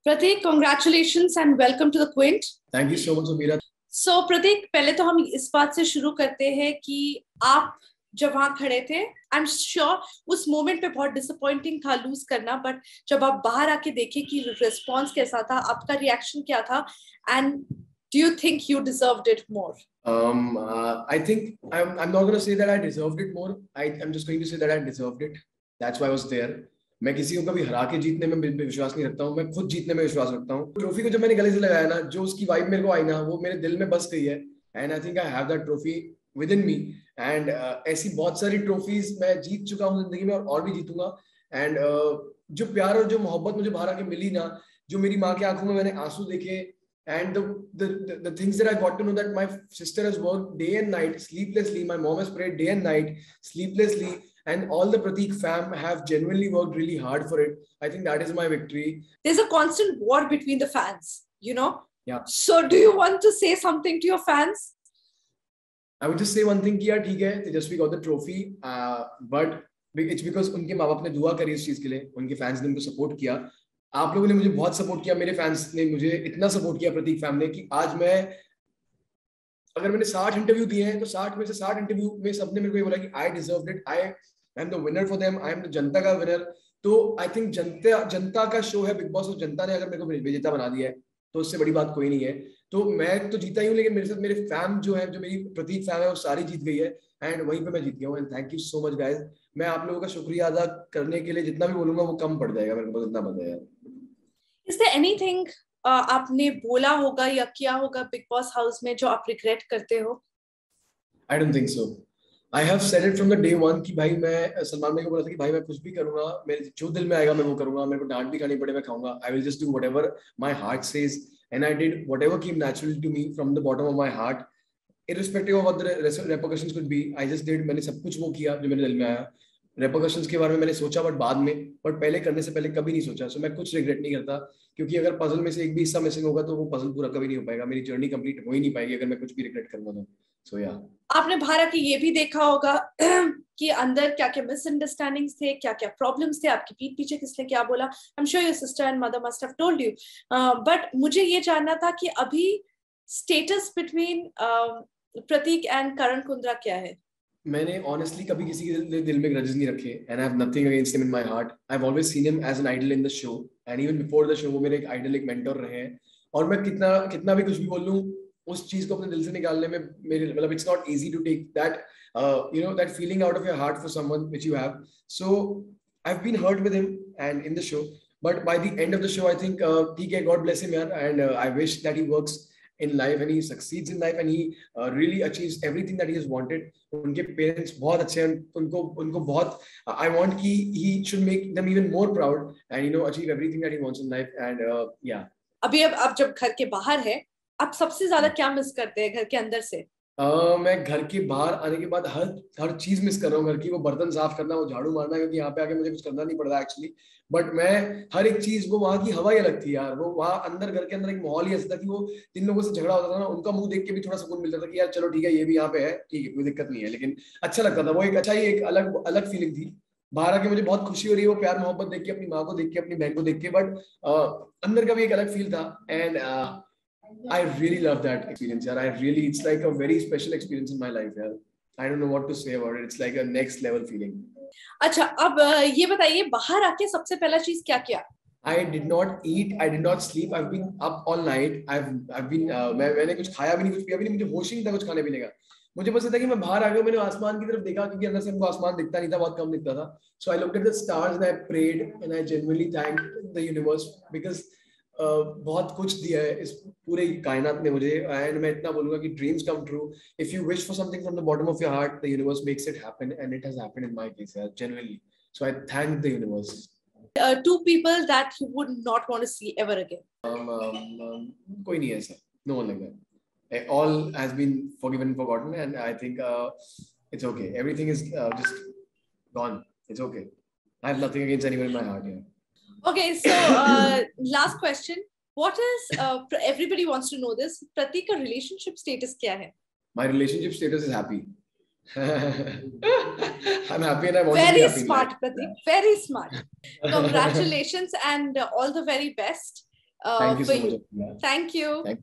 Pratik, congratulations and welcome to the Quint. Thank you so much, Amira. So, Pratik, पहले तो हम इस बात से शुरू करते हैं कि आप जब वहां खड़े थे, आई एम श्योर उस मोमेंट पे बहुत डिसअपॉइंटिंग था लूज करना, बट जब आप बाहर आके देखे कि रिस्पॉन्स कैसा था, आपका रिएक्शन क्या था, and do you think you deserved it more? I think I'm not going to say that I deserved it more. I'm just going to say that I deserved it. That's why I was there. मैं किसी को कभी हरा के जीतने में विश्वास नहीं रखता हूँ, मैं खुद जीतने में विश्वास रखता हूँ. ट्रॉफी को जब मैंने गले से लगाया ना, जो उसकी वाइब मेरे को आई ना, वो मेरे दिल में बस गई है. And I think I have that trophy with in me. And ऐसी बहुत सारी ट्रॉफीज मैं जीत चुका हूँ जिंदगी में और भी जीतूंगा. एंड जो प्यार और जो मोहब्बत मुझे बाहर आके मिली ना, जो मेरी माँ की आंखों में मैंने आंसू देखे, and the things that I got to know, that my sister has worked day and night sleeplessly, my mom has prayed day and night sleeplessly, and all the Pratik fam have genuinely worked really hard for it. I think that is my victory. There's a constant war between the fans, you know. Yeah. So do you want to say something to your fans? I would just say one thing कि यार ठीक है, Tejasvi got the trophy, but it's because उनके माँ बाप ने दुआ करी इस चीज के लिए, उनके फैंस ने उनको सपोर्ट किया. आप लोगों ने मुझे बहुत सपोर्ट किया, मेरे फैंस ने मुझे इतना सपोर्ट किया, प्रतीक फैम ने, कि आज मैं, अगर मैंने 60 इंटरव्यू दिए हैं तो 60 में से 60 इंटरव्यू में सबने मेरे को ये बोला कि I deserved it, I am the winner for them, I am the जनता का विनर. तो आई थिंक जनता का शो है बिग बॉस, और जनता ने अगर मेरे को विजेता बना दिया है तो उससे बड़ी बात कोई नहीं है. तो मैं तो जीता ही हूँ, लेकिन मेरे साथ मेरे फैम जो है, जो मेरी प्रतीक फैम है, वो सारी जीत गई है. एंड वहीं पे मैं जीत गया हूँ. And thank you so much guys. मैं आप लोगों का शुक्रिया अदा करने के लिए जितना भी बोलूंगा वो कम पड़ जाएगा मेरे को, इतना पता है. Is there anything आपने बोला होगा या किया होगा बिग बॉस हाउस में जो आप रिग्रेट करते हो? I don't think so. I have said it from the day one कि भाई, मैं सलमान भाई को बोला था कि भाई मैं कुछ भी करूंगा, मेरे जो दिल में आएगा मैं वो करूंगा, मेरे को डांट भी खानी पड़े मैं खाऊंगा. I will just do whatever my heart says, and I did whatever came naturally to me from the bottom of my heart, irrespective of what the repercussions could be. I just did. मैंने सब कुछ वो किया जो मेरे दिल में आया. रेपरकशंस के बारे में मैंने सोचा बट बाद में, बट पहले करने से पहले कभी नहीं सोचा. सो मैं कुछ रिग्रेट नहीं करता, क्योंकि अगर पजल में से एक भी हिस्सा मिसिंग होगा तो वो पजल पूरा कभी नहीं हो पाएगा, मेरी जर्नी कंप्लीट हो ही नहीं पाएगी अगर मैं कुछ भी रिग्रेट करूंगा तो. सो या आपने बाहर के ये भी देखा होगा कि अंदर क्या क्या मिसअंडरस्टैंडिंग्स थे, क्या क्या प्रॉब्लम्स थे, आपकी पीठ पीछे किसने क्या बोला. I am sure your sister and mother must have told you, but मुझे ये जानना था कि अभी स्टेटस बिटवीन प्रतीक एंड करण कुंद्रा क्या है. मैंने ऑनेस्टली कभी किसी के दिल में ग्रजेस नहीं रखे, and I have nothing against him in my heart. I have always seen him as an idol in the show, and even before the show वो मेरे एक आइडल, एक मेंटर रहे हैं. और मैं कितना भी कुछ भी बोल लूं, उस चीज को अपने दिल से निकालने में मेरे, मतलब it's not easy to take that you know that feeling out of your heart for someone which you have. So I have been hurt with him and in the show, but by the end of the show I think ठीक है, god bless him यार, and I wish that he works in life and he succeeds in life and he really achieves everything that he has wanted. उनके parents बहुत अच्छे हैं, उनको बहुत I want कि he should make them even more proud and you know achieve everything that he wants in life. And yeah. अभी अब जब घर के बाहर है, आप सबसे ज्यादा क्या मिस करते हैं घर के अंदर से? मैं घर के बाहर आने के बाद हर चीज मिस कर रहा हूँ घर की. वो बर्तन साफ करना, वो झाड़ू मारना, क्योंकि यहाँ पे आके मुझे कुछ करना नहीं पड़ रहा एक्चुअली, बट मैं हर एक चीज, वो वहाँ की हवा ही अलग थी यार. वो वहाँ अंदर, घर के अंदर एक माहौल ही ऐसा था कि वो 3 लोगों से झगड़ा होता था ना, उनका मुंह देख के भी थोड़ा सुकून मिलता था कि यार चलो ठीक है, ये भी यहाँ पे है, ठीक है, कोई दिक्कत नहीं है. लेकिन अच्छा लगता था वो, एक अच्छा ही एक अलग फीलिंग थी. बाहर आके मुझे बहुत खुशी हो रही है वो प्यार मोहब्बत देख के, अपनी माँ को देख के, अपनी बहन को देख के, बट अंदर का भी एक अलग फील था. And I really love that experience, yaar. It's like a very special experience in my life, yaar. I don't know what to say about it. It's like a next level feeling. अच्छा, अब ये बताइए, बाहर आके सबसे पहला चीज क्या किया? I did not eat, I did not sleep. I've been up all night. I've been मैंने कुछ खाया भी नहीं, कुछ पिया भी नहीं, मुझे होश ही नहीं था कुछ खाने पीने का. मुझे बस था कि मैं बाहर आ गया, मैंने आसमान की तरफ देखा, क्योंकि अंदर से हमको आसमान दिखता नहीं था, बहुत कम दिखता था. So I looked at the stars and I prayed and I genuinely thanked the universe because बहुत कुछ दिया है इस पूरे कायनात ने मुझे. एंड मैं इतना बोलूंगा कि dreams come true. If you wish for something from the bottom of your heart, the universe makes it happen, and it has happened in my case यार, genuinely. So I thank the universe. 2 people that you would not want to see ever again. कोई नहीं है ऐसा, no one like that. All has been forgiven and forgotten, and I think it's okay. Everything is just gone. It's okay. I have nothing against anyone in my heart here. Okay, so last question. What is everybody wants to know this. Pratik का relationship status क्या है? My relationship status is happy. I'm happy and I want very to be happy. Very smart, Pratik. Very smart. Congratulations and all the very best. Thank you for so you. much. Thank you.